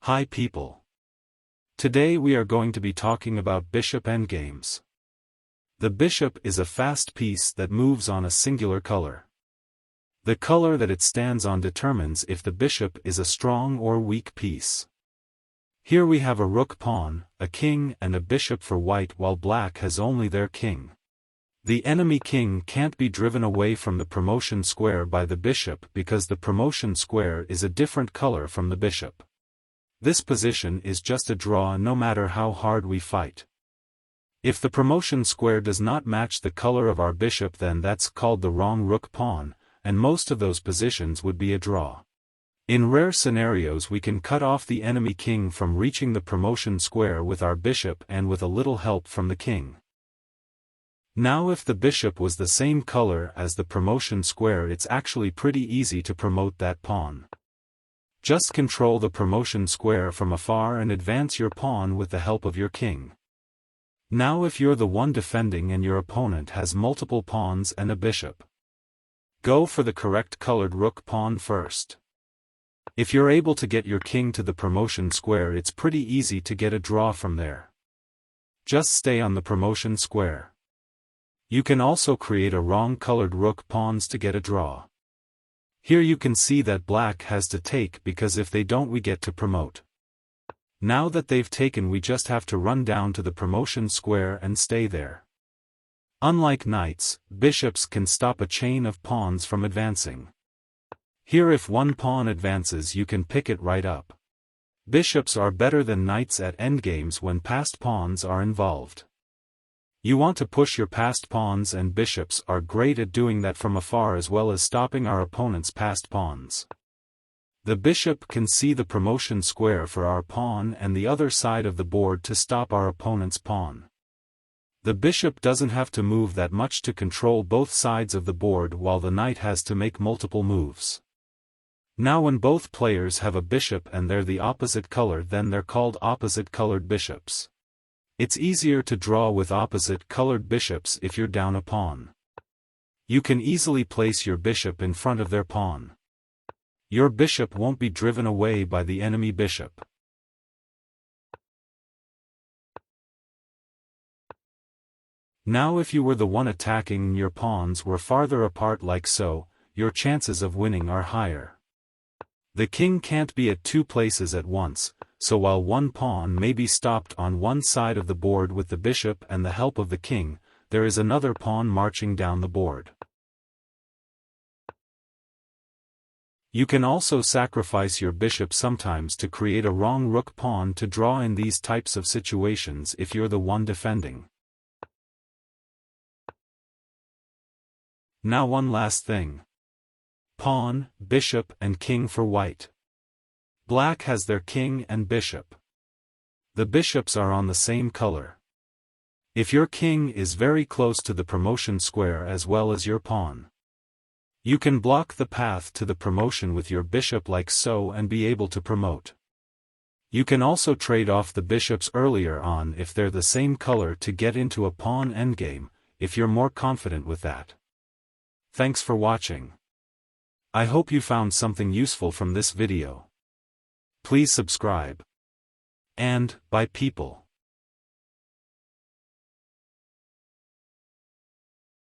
Hi people. Today we are going to be talking about bishop endgames. The bishop is a fast piece that moves on a singular color. The color that it stands on determines if the bishop is a strong or weak piece. Here we have a rook pawn, a king and a bishop for white while black has only their king. The enemy king can't be driven away from the promotion square by the bishop because the promotion square is a different color from the bishop. This position is just a draw no matter how hard we fight. If the promotion square does not match the color of our bishop, then that's called the wrong rook pawn, and most of those positions would be a draw. In rare scenarios we can cut off the enemy king from reaching the promotion square with our bishop and with a little help from the king. Now if the bishop was the same color as the promotion square, it's actually pretty easy to promote that pawn. Just control the promotion square from afar and advance your pawn with the help of your king. Now if you're the one defending and your opponent has multiple pawns and a bishop, go for the correct colored rook pawn first. If you're able to get your king to the promotion square, it's pretty easy to get a draw from there. Just stay on the promotion square. You can also create a wrong colored rook pawns to get a draw. Here you can see that black has to take because if they don't we get to promote. Now that they've taken we just have to run down to the promotion square and stay there. Unlike knights, bishops can stop a chain of pawns from advancing. Here if one pawn advances you can pick it right up. Bishops are better than knights at endgames when passed pawns are involved. You want to push your passed pawns, and bishops are great at doing that from afar as well as stopping our opponent's passed pawns. The bishop can see the promotion square for our pawn and the other side of the board to stop our opponent's pawn. The bishop doesn't have to move that much to control both sides of the board while the knight has to make multiple moves. Now when both players have a bishop and they're the opposite color, then they're called opposite colored bishops. It's easier to draw with opposite-colored bishops if you're down a pawn. You can easily place your bishop in front of their pawn. Your bishop won't be driven away by the enemy bishop. Now if you were the one attacking and your pawns were farther apart like so, your chances of winning are higher. The king can't be at two places at once, so while one pawn may be stopped on one side of the board with the bishop and the help of the king, there is another pawn marching down the board. You can also sacrifice your bishop sometimes to create a wrong rook pawn to draw in these types of situations if you're the one defending. Now one last thing. Pawn, bishop and king for white. Black has their king and bishop. The bishops are on the same color. If your king is very close to the promotion square as well as your pawn, you can block the path to the promotion with your bishop like so and be able to promote. You can also trade off the bishops earlier on if they're the same color to get into a pawn endgame, if you're more confident with that. Thanks for watching. I hope you found something useful from this video. Please subscribe. And, bye people.